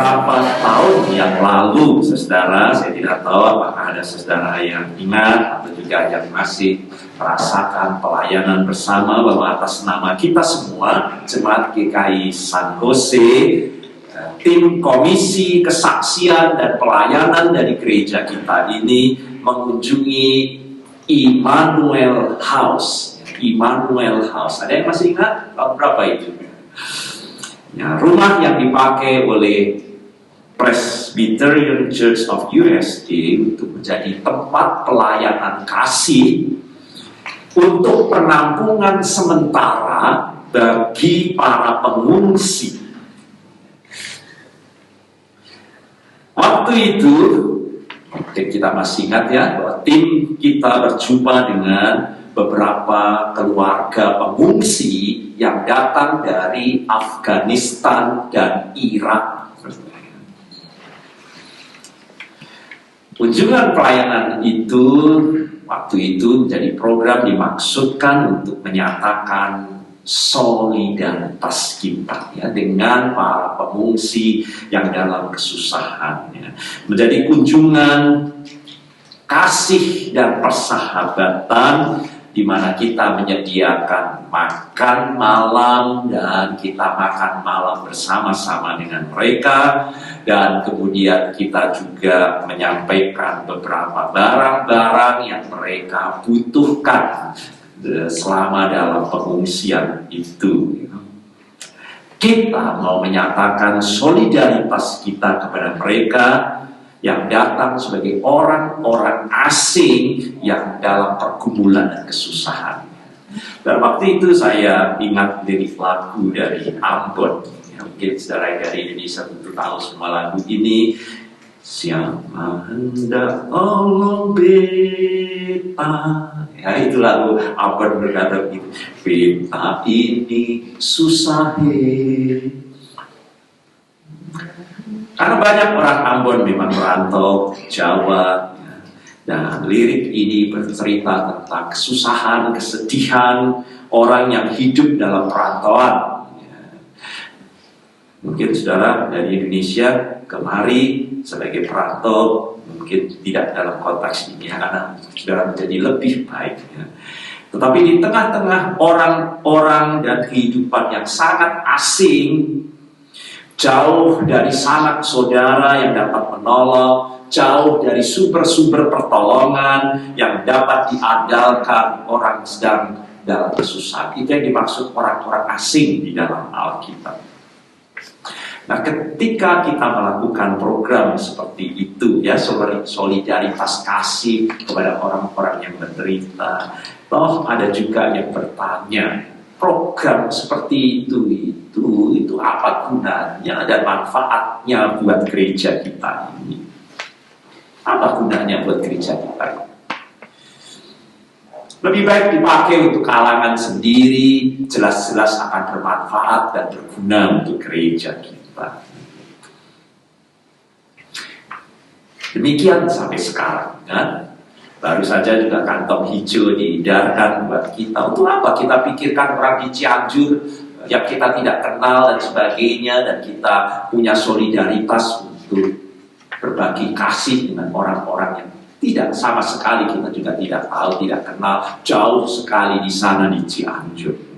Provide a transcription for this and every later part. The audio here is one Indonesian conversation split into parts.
beberapa tahun yang lalu, saudara, saya tidak tahu apakah ada saudara yang ingat atau juga yang masih merasakan pelayanan bersama, bahwa atas nama kita semua, Jemaat GKI San Jose, tim komisi kesaksian dan pelayanan dari gereja kita ini mengunjungi Immanuel House. Immanuel House, ada yang masih ingat? Tahun berapa itu? Ya, rumah yang dipakai oleh Presbyterian Church of USA untuk menjadi tempat pelayanan kasih untuk penampungan sementara bagi para pengungsi. Waktu itu, kita masih ingat ya, bahwa tim kita berjumpa dengan beberapa keluarga pengungsi yang datang dari Afghanistan dan Irak. Kunjungan pelayanan itu, waktu itu menjadi program dimaksudkan untuk menyatakan solidaritas kita ya, dengan para pengungsi yang dalam kesusahan ya. Menjadi kunjungan kasih dan persahabatan, di mana kita menyediakan makan malam dan kita makan malam bersama-sama dengan mereka, dan kemudian kita juga menyampaikan beberapa barang-barang yang mereka butuhkan selama dalam pengungsian itu. Kita mau menyatakan solidaritas kita kepada mereka yang datang sebagai orang-orang asing yang dalam pergumulan dan kesusahan. Dan waktu itu saya ingat lirik lagu dari Ambon. Ya, mungkin saudara dari Indonesia tentu tahu semua lagu ini. Siapa hendak tolong beta. Ya, itu lagu Ambon berkata begitu. Beta ini susah Karena banyak orang Ambon memang merantau Jawa, dan lirik ini bercerita tentang kesusahan, kesedihan orang yang hidup dalam perantauan. Mungkin saudara dari Indonesia kemari sebagai perantau, mungkin tidak dalam konteks ini karena saudara menjadi lebih baik. Tetapi di tengah-tengah orang-orang dan kehidupan yang sangat asing, jauh dari sanak saudara yang dapat menolong, jauh dari sumber-sumber pertolongan yang dapat diandalkan orang sedang dalam kesusahan. Itu yang dimaksud orang-orang asing di dalam Alkitab. Nah, ketika kita melakukan program seperti itu, ya, solidaritas kasih kepada orang-orang yang menderita, toh ada juga yang bertanya, program seperti itu apa gunanya dan manfaatnya buat gereja kita ini? Apa gunanya buat gereja kita? Lebih baik dipakai untuk kalangan sendiri, jelas-jelas akan bermanfaat dan berguna untuk gereja kita. Demikian sampai sekarang, kan? Baru saja juga kantong hijau diedarkan buat kita. Untuk apa kita pikirkan orang di Cianjur yang kita tidak kenal dan sebagainya, dan kita punya solidaritas untuk berbagi kasih dengan orang-orang yang tidak sama sekali kita juga tidak tahu, tidak kenal, jauh sekali di sana di Cianjur.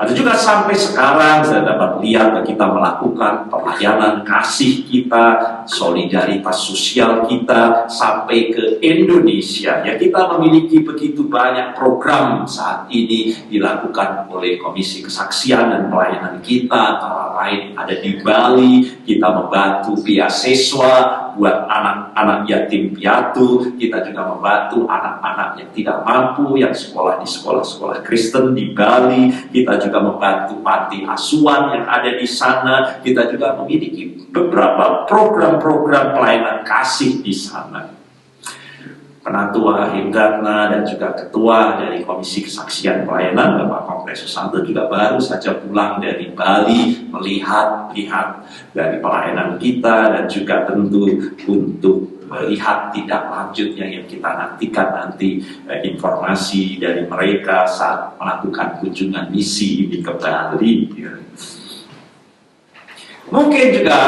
Ada juga sampai sekarang saya dapat lihat kita melakukan pelayanan kasih kita, solidaritas sosial kita sampai ke Indonesia. Ya, kita memiliki begitu banyak program saat ini dilakukan oleh Komisi Kesaksian dan Pelayanan kita. Antara lain ada di Bali, kita membantu beasiswa buat anak-anak yatim piatu. Kita juga membantu anak-anak yang tidak mampu yang sekolah di sekolah-sekolah Kristen di Bali. Kita juga membantu panti asuhan yang ada di sana. Kita juga memiliki beberapa program-program pelayanan kasih di sana. Penatua Hindratna dan juga ketua dari Komisi Kesaksian Pelayanan Bapak Kongres Susanto juga baru saja pulang dari Bali melihat dari pelayanan kita, dan juga tentu untuk melihat tindak lanjutnya yang kita nantikan nanti, informasi dari mereka saat melakukan kunjungan misi ini ke Bali. Mungkin juga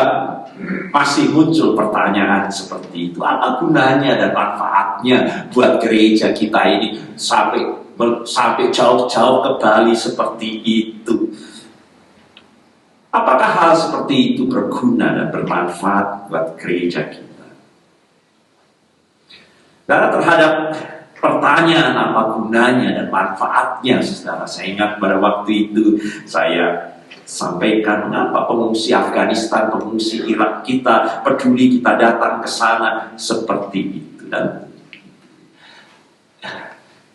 masih muncul pertanyaan seperti itu. Apa gunanya dan manfaatnya buat gereja kita ini sampai jauh-jauh ke Bali seperti itu? Apakah hal seperti itu berguna dan bermanfaat buat gereja kita? Karena terhadap pertanyaan apa gunanya dan manfaatnya, saudara, saya ingat pada waktu itu saya sampaikan mengapa pengungsi Afghanistan, pengungsi Irak kita peduli, kita datang ke sana seperti itu. Dan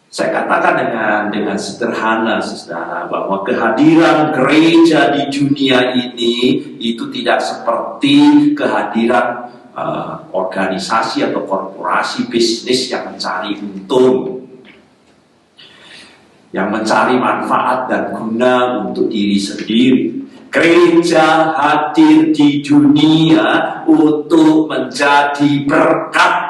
saya katakan dengan sederhana, saudara, bahwa kehadiran gereja di dunia ini itu tidak seperti kehadiran organisasi atau korporasi bisnis yang mencari untung, yang mencari manfaat dan guna untuk diri sendiri. Gereja hadir di dunia untuk menjadi berkat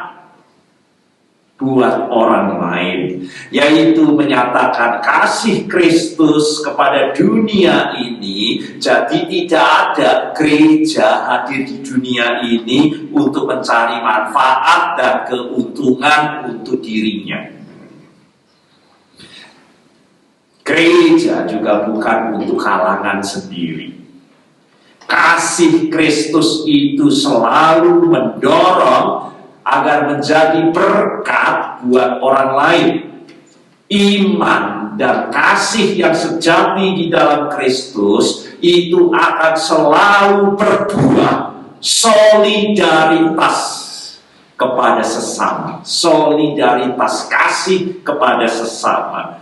buat orang lain, yaitu menyatakan kasih Kristus kepada dunia ini. Jadi tidak ada gereja hadir di dunia ini untuk mencari manfaat dan keuntungan untuk dirinya. Gereja juga bukan untuk kalangan sendiri. Kasih Kristus itu selalu mendorong agar menjadi berkat buat orang lain. Iman dan kasih yang sejati di dalam Kristus itu akan selalu berbuah solidaritas kepada sesama, solidaritas kasih kepada sesama.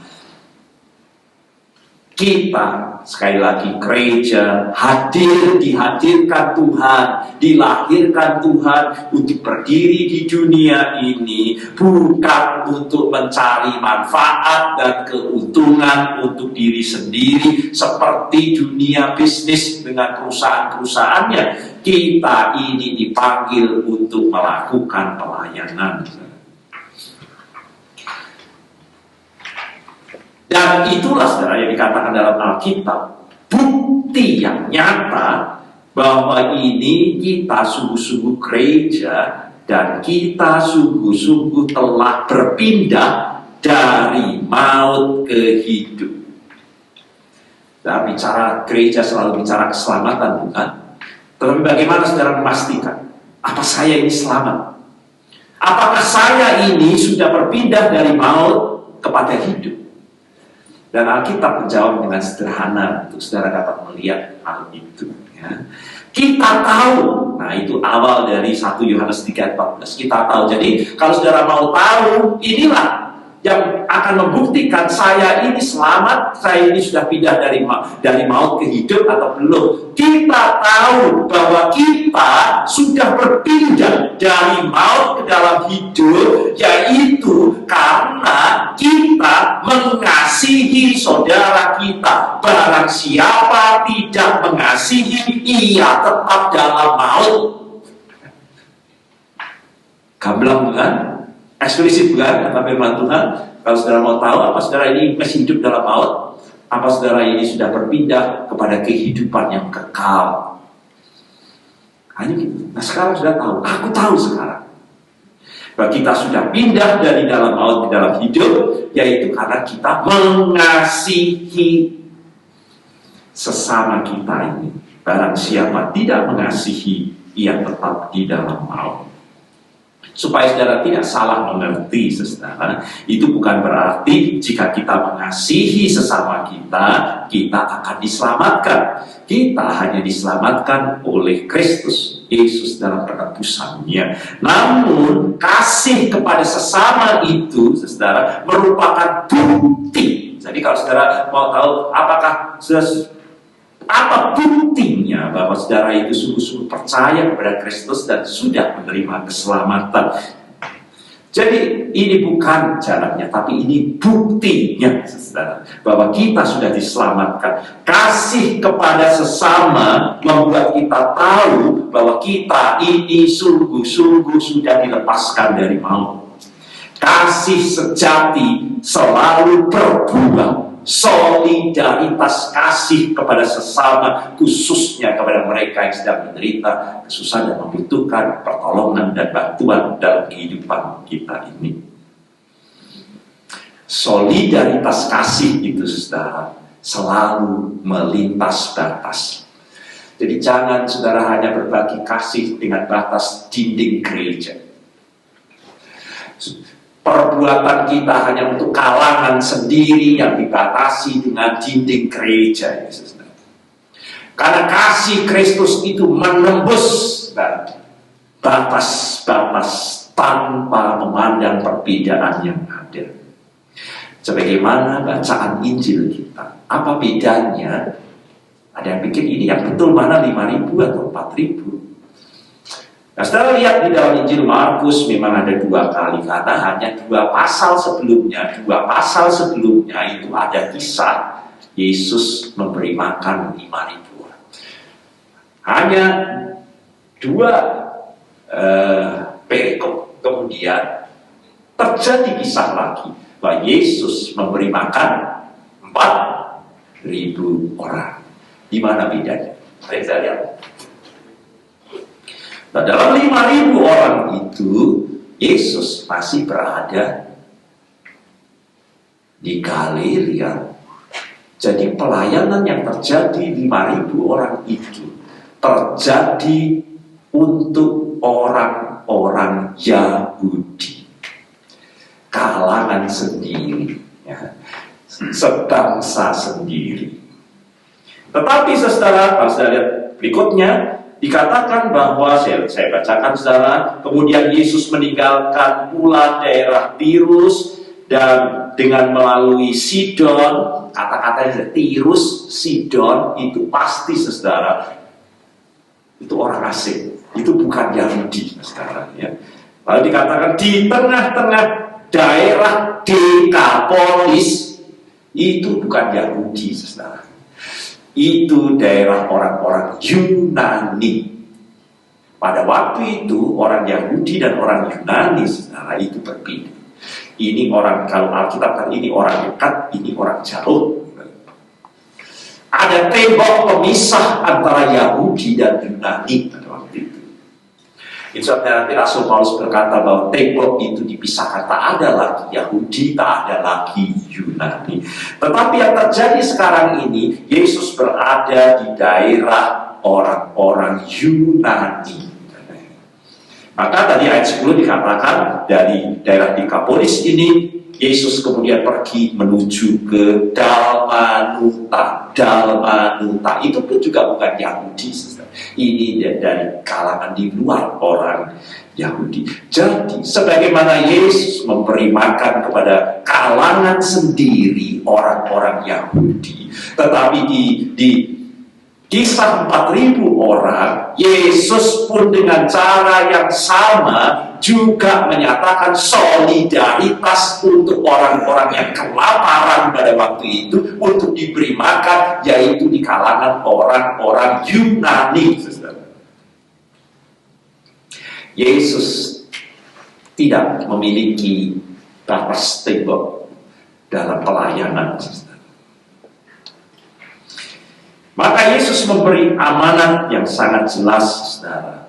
Kita, sekali lagi, gereja dihadirkan Tuhan, dilahirkan Tuhan untuk berdiri di dunia ini, bukan untuk mencari manfaat dan keuntungan untuk diri sendiri seperti dunia bisnis dengan perusahaan-perusahaannya. Kita ini dipanggil untuk melakukan pelayanan. Dan itulah, saudara, yang dikatakan dalam Alkitab, bukti yang nyata bahwa ini kita sungguh-sungguh gereja dan kita sungguh-sungguh telah berpindah dari maut ke hidup. Dan bicara gereja selalu bicara keselamatan, bukan? Tetapi bagaimana saudara memastikan apa saya ini selamat? Apakah saya ini sudah berpindah dari maut kepada hidup? Dan Alkitab menjawab dengan sederhana untuk saudara dapat melihat hal itu. Ya. Kita tahu, nah itu awal dari 1 Yohanes 3:14. Kita tahu, jadi kalau saudara mau tahu, inilah yang akan membuktikan saya ini selamat, saya ini sudah pindah dari maut ke hidup atau belum. Kita tahu bahwa kita sudah berpindah dari maut ke dalam hidup, yaitu karena kita mengasihi saudara kita. Barang siapa tidak mengasihi, ia tetap dalam maut. Gamblang, bukan? Eksplisit, bukan? Kata firman Tuhan. Kalau saudara mau tahu apa saudara ini masih hidup dalam maut, apa saudara ini sudah berpindah kepada kehidupan yang kekal. Hanya gitu. Nah sekarang sudah tahu, aku tahu sekarang bahwa kita sudah pindah dari dalam maut ke dalam hidup, yaitu karena kita mengasihi sesama kita ini. Barang siapa tidak mengasihi, ia tetap di dalam maut. Supaya saudara tidak salah mengerti, saudara, itu bukan berarti jika kita mengasihi sesama kita, kita akan diselamatkan. Kita hanya diselamatkan oleh Kristus Yesus dalam penebusannya. Namun kasih kepada sesama itu, saudara, merupakan bukti. Jadi kalau saudara mau tahu apakah apa buktinya bahwa saudara itu sungguh-sungguh percaya kepada Kristus dan sudah menerima keselamatan. Jadi ini bukan jalannya, tapi ini buktinya, saudara, bahwa kita sudah diselamatkan. Kasih kepada sesama membuat kita tahu bahwa kita ini sungguh-sungguh sudah dilepaskan dari maut. Kasih sejati selalu berbuah solidaritas kasih kepada sesama, khususnya kepada mereka yang sedang menderita, kesusahan dan membutuhkan pertolongan dan bantuan dalam kehidupan kita ini. Solidaritas kasih itu, saudara, selalu melintas batas. Jadi jangan saudara hanya berbagi kasih dengan batas dinding gereja. Perbuatan kita hanya untuk kalangan sendiri yang dibatasi dengan dinding gereja. Karena kasih Kristus itu menembus batas-batas tanpa memandang perbedaan yang ada. Sebagaimana bacaan Injil kita. Apa bedanya? Ada yang pikir ini yang betul mana 5.000 atau 4.000? Nah, setelah lihat di dalam Injil Markus memang ada 2 kali, karena hanya 2 pasal sebelumnya itu ada kisah Yesus memberi makan 5.000 orang. Hanya 2 perikop kemudian terjadi kisah lagi bahwa Yesus memberi makan 4.000 orang. Di mana bedanya? Mari kita lihat. Nah, dalam 5.000 orang itu, Yesus masih berada di Galilea. Jadi pelayanan yang terjadi 5.000 orang itu terjadi untuk orang-orang Yahudi, kalangan sendiri, ya, sebangsa sendiri. Tetapi saudara, kalau saudara lihat berikutnya, dikatakan bahwa, saya bacakan saudara, kemudian Yesus meninggalkan pula daerah Tirus dan dengan melalui Sidon. Kata-katanya Tirus, Sidon itu pasti saudara, itu orang asing, itu bukan Yahudi saudara, ya. Lalu dikatakan di tengah-tengah daerah Dekapolis, itu bukan Yahudi saudara, itu daerah orang-orang Yunani. Pada waktu itu orang Yahudi dan orang Yunani saudara itu berbeda. Ini orang, kalau Alkitab kan ini orang dekat, ini orang jauh. Ada tembok pemisah antara Yahudi dan Yunani pada waktu itu. Itu sebabnya nanti Rasul Paulus berkata bahwa tembok itu dipisahkan, tak ada lagi Yahudi, tak ada lagi Yunani. Tetapi yang terjadi sekarang ini, Yesus berada di daerah orang-orang Yunani. Maka tadi ayat 10 dikatakan dari daerah Dekapolis ini, Yesus kemudian pergi menuju ke Dalmanuta. Dalmanuta itu pun juga bukan Yahudi. Ini dari kalangan di luar orang Yahudi. Jadi sebagaimana Yesus memberi makan kepada kalangan sendiri orang-orang Yahudi, tetapi di kisah 4.000 orang, Yesus pun dengan cara yang sama juga menyatakan solidaritas untuk orang-orang yang kelaparan pada waktu itu untuk diberi makan, yaitu di kalangan orang-orang Yunani. Yesus tidak memiliki batas tembok dalam pelayanan. Maka Yesus memberi amanat yang sangat jelas, saudara,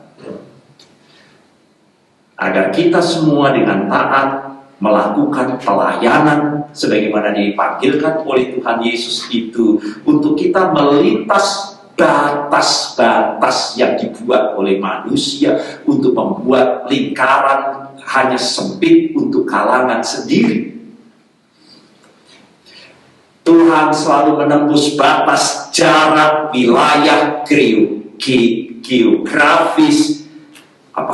agar kita semua dengan taat melakukan pelayanan sebagaimana dipanggilkan oleh Tuhan Yesus itu, untuk kita melintas batas-batas yang dibuat oleh manusia untuk membuat lingkaran hanya sempit untuk kalangan sendiri. Tuhan selalu menembus batas, jarak, wilayah, geografis,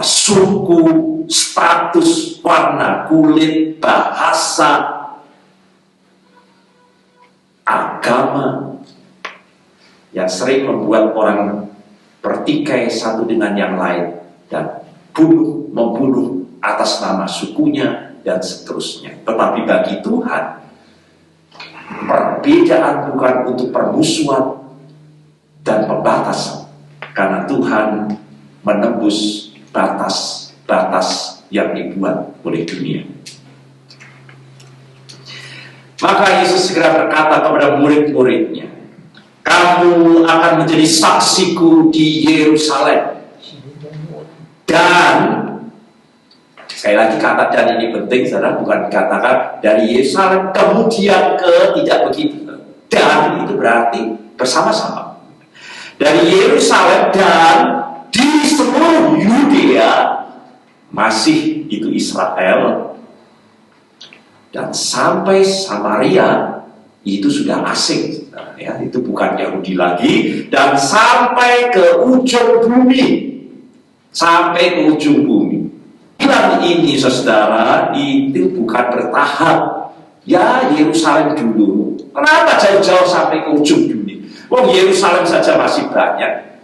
suku, status, warna kulit, bahasa, agama, yang sering membuat orang bertikai satu dengan yang lain dan membunuh atas nama sukunya dan seterusnya. Tetapi bagi Tuhan, perbedaan bukan untuk permusuhan dan pembatasan, karena Tuhan menembus batas-batas yang dibuat oleh dunia. Maka Yesus segera berkata kepada murid-muridnya, kamu akan menjadi saksiku di Yerusalem. Dan sekali lagi kata dan ini penting, saudara, bukan dikatakan dari Yerusalem kemudian ke, tidak begitu. Dan itu berarti bersama-sama. Dari Yerusalem dan di seluruh Yudea, masih itu Israel, dan sampai Samaria itu sudah asing, ya, itu bukan Yahudi lagi, dan sampai ke ujung bumi, sampai ke ujung bumi. Bilang ini, saudara, itu bukan bertahap. Ya, Yerusalem dulu. Kenapa jauh-jauh sampai ke ujung bumi? Wong Yerusalem saja masih banyak.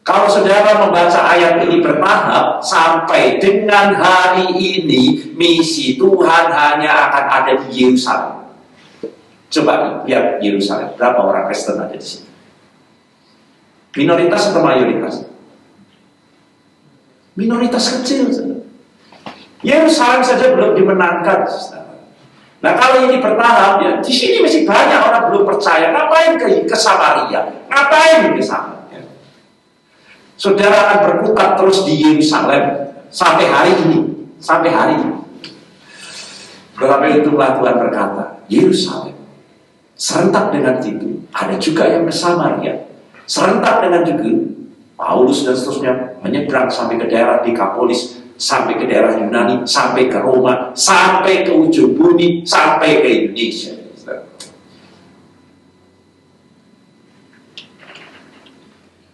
Kalau saudara membaca ayat ini bertahap, sampai dengan hari ini, misi Tuhan hanya akan ada di Yerusalem. Coba lihat Yerusalem, berapa orang Kristen ada di sini? Minoritas atau mayoritas? Minoritas kecil, saudara. Yerusalem saja belum dimenangkan, saudara. Nah, kalau ini bertahap, ya, di sini masih banyak orang belum percaya. Ngapain ke Samaria? Ngapain ke sana? Saudara akan berkutat terus di Yerusalem sampai hari ini, sampai hari ini. Tetapi itulah Tuhan berkata, Yerusalem serentak dengan itu, ada juga yang ke Samaria, serentak dengan juga Paulus dan seterusnya menyeberang sampai ke daerah Dekapolis, sampai ke daerah Yunani, sampai ke Roma, sampai ke ujung bumi, sampai ke Indonesia.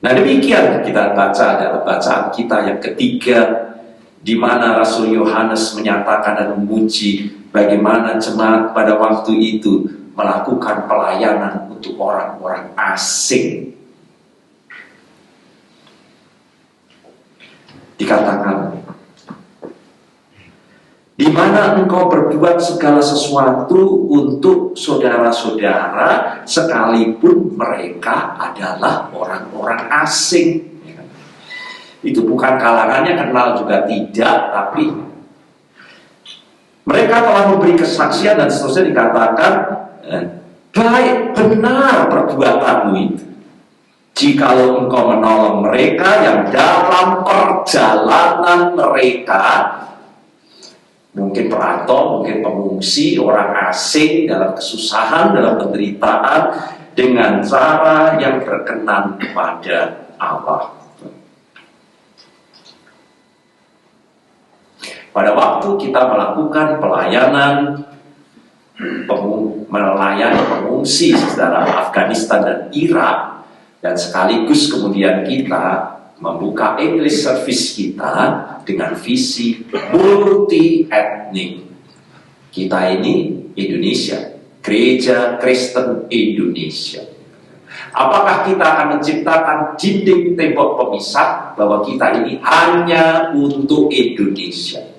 Nah, demikian kita baca adalah bacaan kita yang ketiga, di mana Rasul Yohanes menyatakan dan memuji bagaimana jemaat pada waktu itu melakukan pelayanan untuk orang-orang asing. Dikatakan, di mana engkau berbuat segala sesuatu untuk saudara-saudara, sekalipun mereka adalah orang-orang asing. Itu bukan kalangannya kenal juga tidak, tapi mereka telah memberi kesaksian dan seterusnya. Dikatakan, baik benar perbuatanmu itu, jikalau engkau menolong mereka yang dalam perjalanan mereka, mungkin perantau, mungkin pengungsi, orang asing dalam kesusahan, dalam penderitaan, dengan cara yang berkenan kepada Allah. Pada waktu kita melakukan pelayanan, melayani pengungsi secara Afghanistan dan Irak, dan sekaligus kemudian kita membuka English service kita dengan visi multi etnik. Kita ini Indonesia, Gereja Kristen Indonesia. Apakah kita akan menciptakan dinding tembok pemisah bahwa kita ini hanya untuk Indonesia?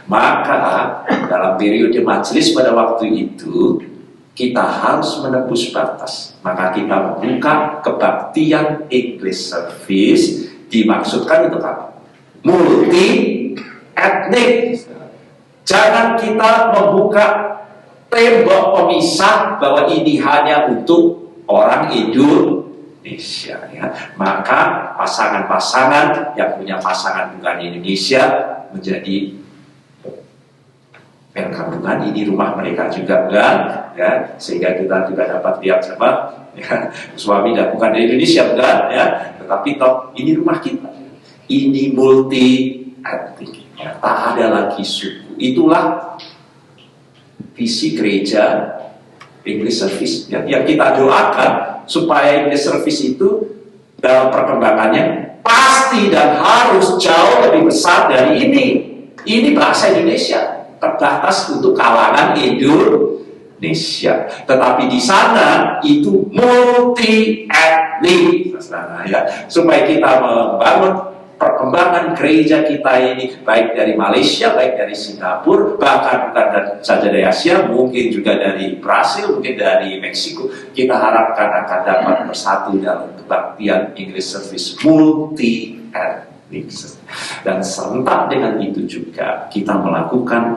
Maka dalam periode majelis pada waktu itu kita harus menembus batas. Maka kita membuka kebaktian English service, dimaksudkan untuk apa? Multi etnik. Jangan kita membuka tembok pemisah bahwa ini hanya untuk orang Indonesia, ya. Maka pasangan-pasangan yang punya pasangan bukan Indonesia menjadi perkampungan, ini rumah mereka juga, kan? Ya, sehingga kita juga dapat lihat siapa, ya, suami dan bukan dari Indonesia, kan? Ya, tetapi toh ini rumah kita, ini multi etnik, ya, tak ada lagi suku. Itulah visi gereja English service, ya, yang kita doakan supaya English service itu dalam perkembangannya pasti dan harus jauh lebih besar dari ini. Ini bahasa Indonesia, terbatas untuk kalangan Indonesia, tetapi di sana itu multi etnik, ya, supaya kita membangun perkembangan gereja kita ini baik dari Malaysia, baik dari Singapura, bahkan bukan saja dari Asia, mungkin juga dari Brasil, mungkin dari Meksiko. Kita harapkan akan dapat bersatu dalam kebaktian English service multi etnik. Dan serentak dengan itu juga kita melakukan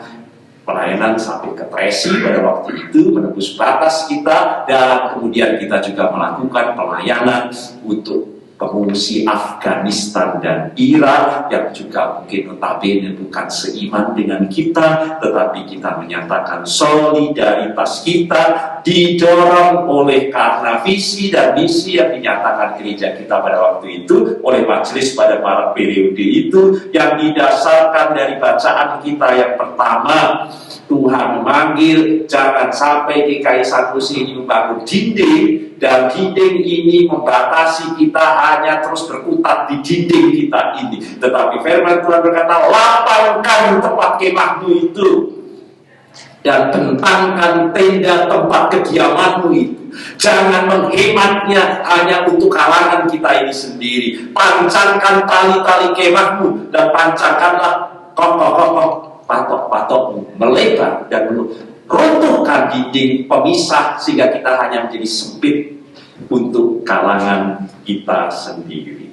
pelayanan sampai ke Tracy pada waktu itu, menembus batas kita, dan kemudian kita juga melakukan pelayanan untuk pengungsi Afghanistan dan Irak yang juga mungkin notabene bukan seiman dengan kita, tetapi kita menyatakan solidaritas kita didorong oleh karena visi dan misi yang dinyatakan gereja kita pada waktu itu oleh majelis pada periode itu, yang didasarkan dari bacaan kita yang pertama. Tuhan memanggil, jangan sampai GKI Sanusi ini membangun dinding, dan dinding ini membatasi kita hanya terus berkutat di dinding kita ini. Tetapi firman Tuhan berkata, lapangkan tempat kemahmu itu, dan bentangkan tenda tempat kediamanmu itu. Jangan menghematnya hanya untuk kalangan kita ini sendiri. Pancangkan tali-tali kemahmu, dan pancangkanlah kokoh-kokoh patok-patokmu melebar dan runtuhkan dinding pemisah sehingga kita hanya menjadi sempit untuk kalangan kita sendiri.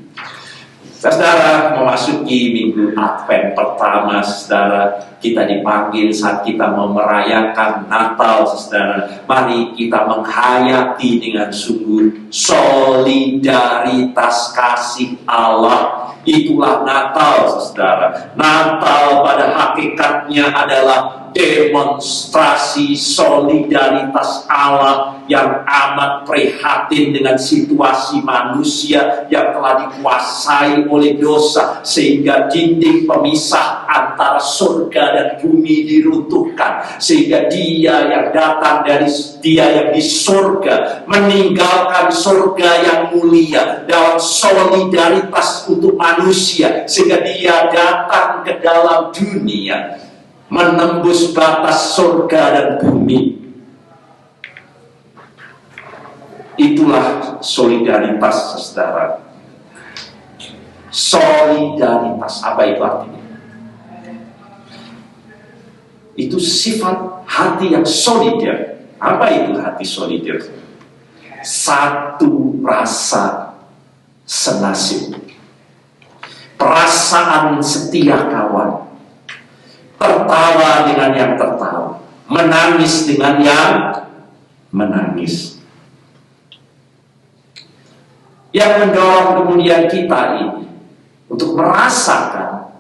Saudara, memasuki minggu Advent pertama, saudara, kita dipanggil saat kita merayakan Natal, saudara. Mari kita menghayati dengan sungguh solidaritas kasih Allah. Itulah Natal, saudara. Natal pada hakikatnya adalah demonstrasi solidaritas Allah yang amat prihatin dengan situasi manusia yang telah dikuasai oleh dosa, sehingga dinding pemisah antara surga dan bumi diruntuhkan, sehingga Dia yang datang dari Dia yang di surga meninggalkan surga yang mulia dalam solidaritas untuk manusia, sehingga Dia datang ke dalam dunia menembus batas surga dan bumi. Itulah solidaritas, saudara. Solidaritas, apa itu artinya? Itu sifat hati yang solidar. Apa itu hati solidar? Satu rasa senasib, perasaan setia kawan, tertawa dengan yang tertawa, menangis dengan yang menangis. Yang mendorong kemudian kita ini untuk merasakan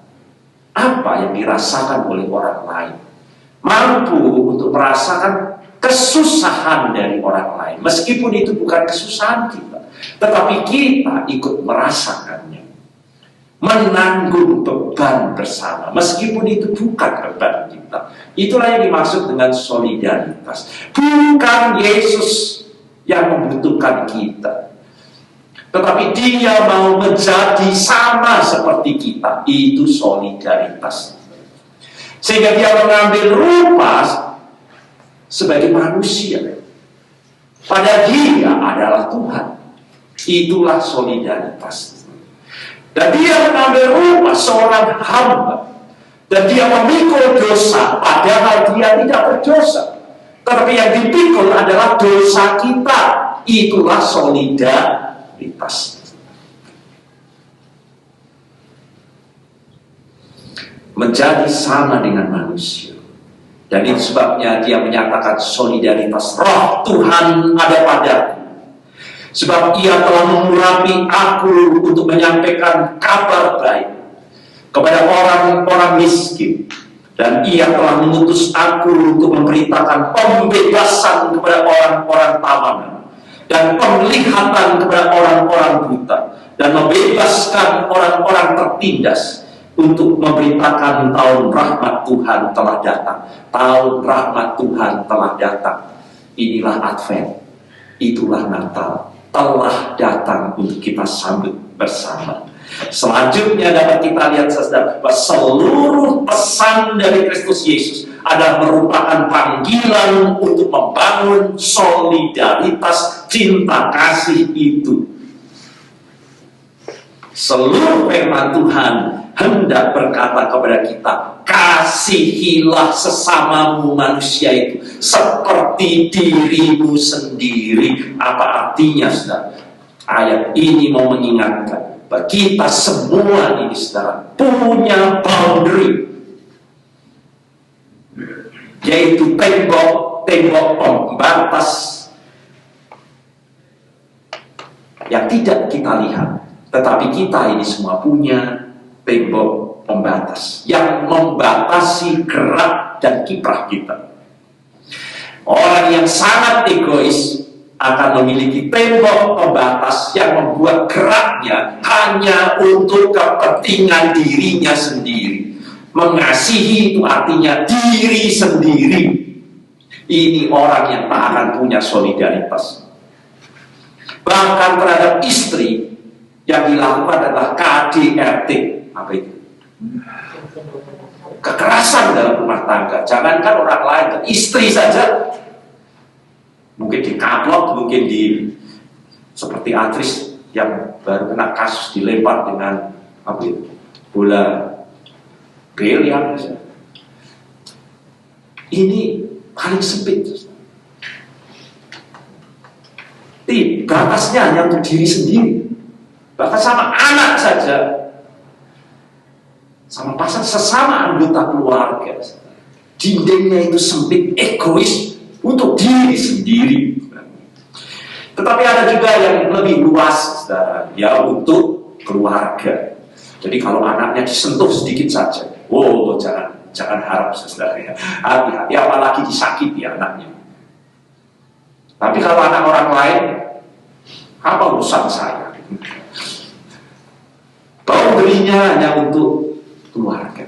apa yang dirasakan oleh orang lain, mampu untuk merasakan kesusahan dari orang lain, meskipun itu bukan kesusahan kita, tetapi kita ikut merasakannya, menanggung beban bersama, meskipun itu bukan beban kita. Itulah yang dimaksud dengan solidaritas. Bukan Yesus yang membutuhkan kita, tetapi Dia mau menjadi sama seperti kita. Itu solidaritas. Sehingga Dia mengambil rupa sebagai manusia, padahal Dia adalah Tuhan. Itulah solidaritas. Dan Dia mengambil rupa seorang hamba, dan Dia memikul dosa padahal Dia tidak berdosa, tetapi yang dipikul adalah dosa kita. Itulah solidaritas. Menjadi sama dengan manusia. Dan itu sebabnya Dia menyatakan solidaritas. Roh Tuhan ada padaku, sebab Ia telah mengurapi aku untuk menyampaikan kabar baik kepada orang-orang miskin, dan Ia telah mengutus aku untuk memberitakan pembebasan kepada orang-orang tawanan, dan penglihatan kepada orang-orang buta, dan membebaskan orang-orang tertindas, untuk memberitakan tahun rahmat Tuhan telah datang. Tahun rahmat Tuhan telah datang. Inilah Advent, itulah Natal, telah datang untuk kita sambut bersama. Selanjutnya dapat kita lihat, saudara, bahwa seluruh pesan dari Kristus Yesus adalah merupakan panggilan untuk membangun solidaritas cinta kasih itu. Seluruh firman Tuhan hendak berkata kepada kita, kasihilah sesamamu manusia itu seperti dirimu sendiri. Apa artinya, saudara? Ayat ini mau mengingatkan bahwa kita semua ini, saudara, punya boundary. yaitu tembok pembatas yang tidak kita lihat, tetapi kita ini semua punya tembok pembatas yang membatasi gerak dan kiprah kita. Orang yang sangat egois akan memiliki tembok pembatas yang membuat geraknya hanya untuk kepentingan dirinya sendiri. Mengasihi itu artinya diri sendiri. Ini orang yang tak akan punya solidaritas. Bahkan terhadap istri yang dilakukan adalah KDRT. Apa itu? Kekerasan dalam rumah tangga. Jangankan orang lain, istri saja. Mungkin di kaplok, mungkin di seperti aktris yang baru kena kasus dilempar dengan apa itu? Bola belian. Ini paling sempit. Batasnya hanya untuk diri sendiri. Bahkan sama anak saja, sama pasangan, sesama anggota keluarga, dindingnya itu sempit, egois untuk diri sendiri. Tetapi ada juga yang lebih luas, ya, untuk keluarga. Jadi kalau anaknya disentuh sedikit saja, jangan harap, saudara, ya. Hati-hati, apalagi disakiti anaknya. Tapi kalau anak orang lain, apa urusan saya? Boundary-nya hanya untuk keluarga.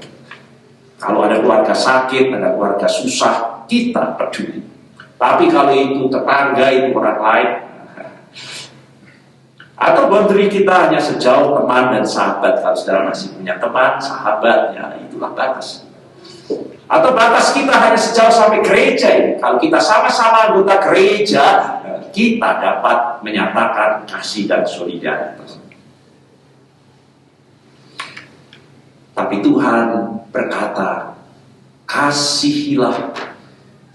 Kalau ada keluarga sakit, ada keluarga susah, kita peduli. Tapi kalau itu tetangga, itu orang lain, atau boundary kita hanya sejauh teman dan sahabat. Kalau saudara masih punya teman, sahabat, ya itulah batas. Atau batas kita hanya sejauh sampai gereja ini. Kalau kita sama-sama anggota gereja, kita dapat menyatakan kasih dan solidaritas. Tapi Tuhan berkata, kasihilah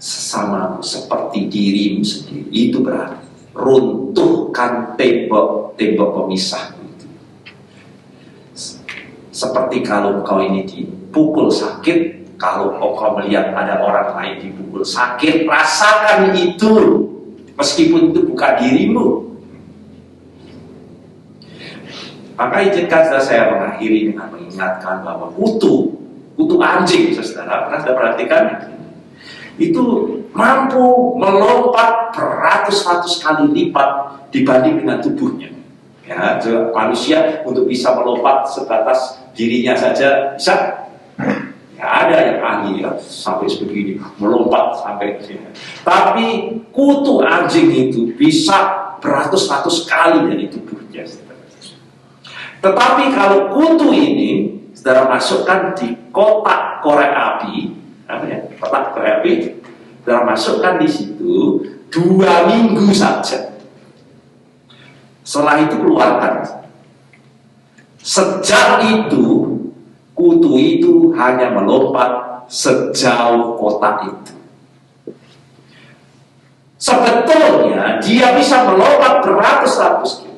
sesamamu seperti dirimu sendiri. Itu berarti runtuhkan tembok pemisah itu. Seperti kalau engkau ini dipukul sakit, kalau engkau melihat ada orang lain dipukul sakit, rasakan itu, meskipun itu bukan dirimu. Maka izinkan saya mengakhiri dengan mengingatkan bahwa kutu anjing, saudara, pernah saya perhatikan, itu mampu melompat beratus-ratus kali lipat dibanding dengan tubuhnya. Ya, manusia untuk bisa melompat sebatas dirinya saja bisa. Ya, ada yang ahli ya, sampai sebegini, melompat sampai sini. Tapi kutu anjing itu bisa beratus-ratus kali dari tubuhnya. Tetapi kalau kutu ini, saudara masukkan di kotak korek api, kotak korek api, saudara masukkan di situ 2 minggu saja. Setelah itu keluarkan. Sejak itu, kutu itu hanya melompat sejauh kotak itu. Sebetulnya dia bisa melompat beratus-ratus kilo.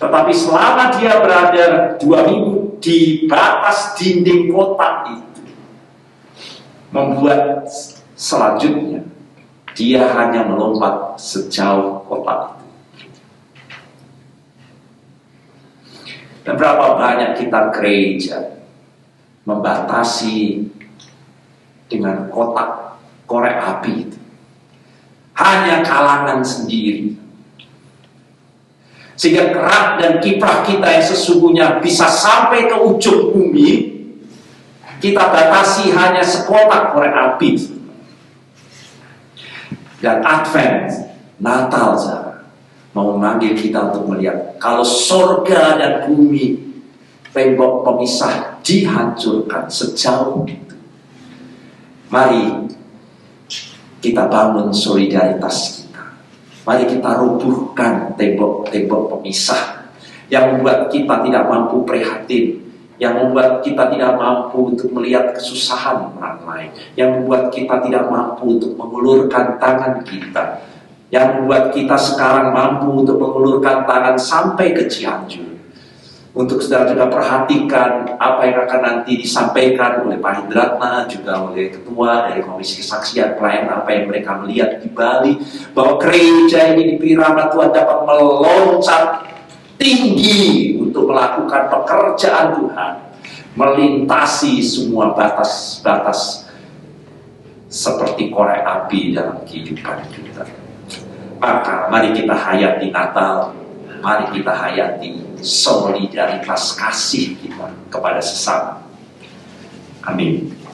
Tetapi selama dia berada 2 minggu di batas dinding kotak itu, membuat selanjutnya dia hanya melompat sejauh kotak itu. Dan berapa banyak kita gereja membatasi dengan kotak korek api itu. Hanya kalangan sendiri. Sehingga gerak dan kiprah kita yang sesungguhnya bisa sampai ke ujung bumi, kita batasi hanya sekotak korek api. Dan Advent, Natal, mau memanggil kita untuk melihat kalau surga dan bumi, tembok pemisah dihancurkan sejauh itu. Mari kita bangun solidaritas kita. Mari kita rubuhkan tembok-tembok pemisah yang membuat kita tidak mampu prihatin, yang membuat kita tidak mampu untuk melihat kesusahan orang lain, yang membuat kita tidak mampu untuk mengulurkan tangan kita, yang membuat kita sekarang mampu untuk mengulurkan tangan sampai ke Cianjur. Untuk saudara juga perhatikan apa yang akan nanti disampaikan oleh Pak Hindratna, juga oleh Ketua dari Komisi Kesaksian Pelayanan, apa yang mereka melihat di Bali, bahwa gereja ini diberi rahmat Tuhan dapat meloncat tinggi untuk melakukan pekerjaan Tuhan, melintasi semua batas-batas seperti korek api dalam kehidupan kita. Maka mari kita hayati Natal, mari kita hayati solidaritas kasih kita kepada sesama. Amin.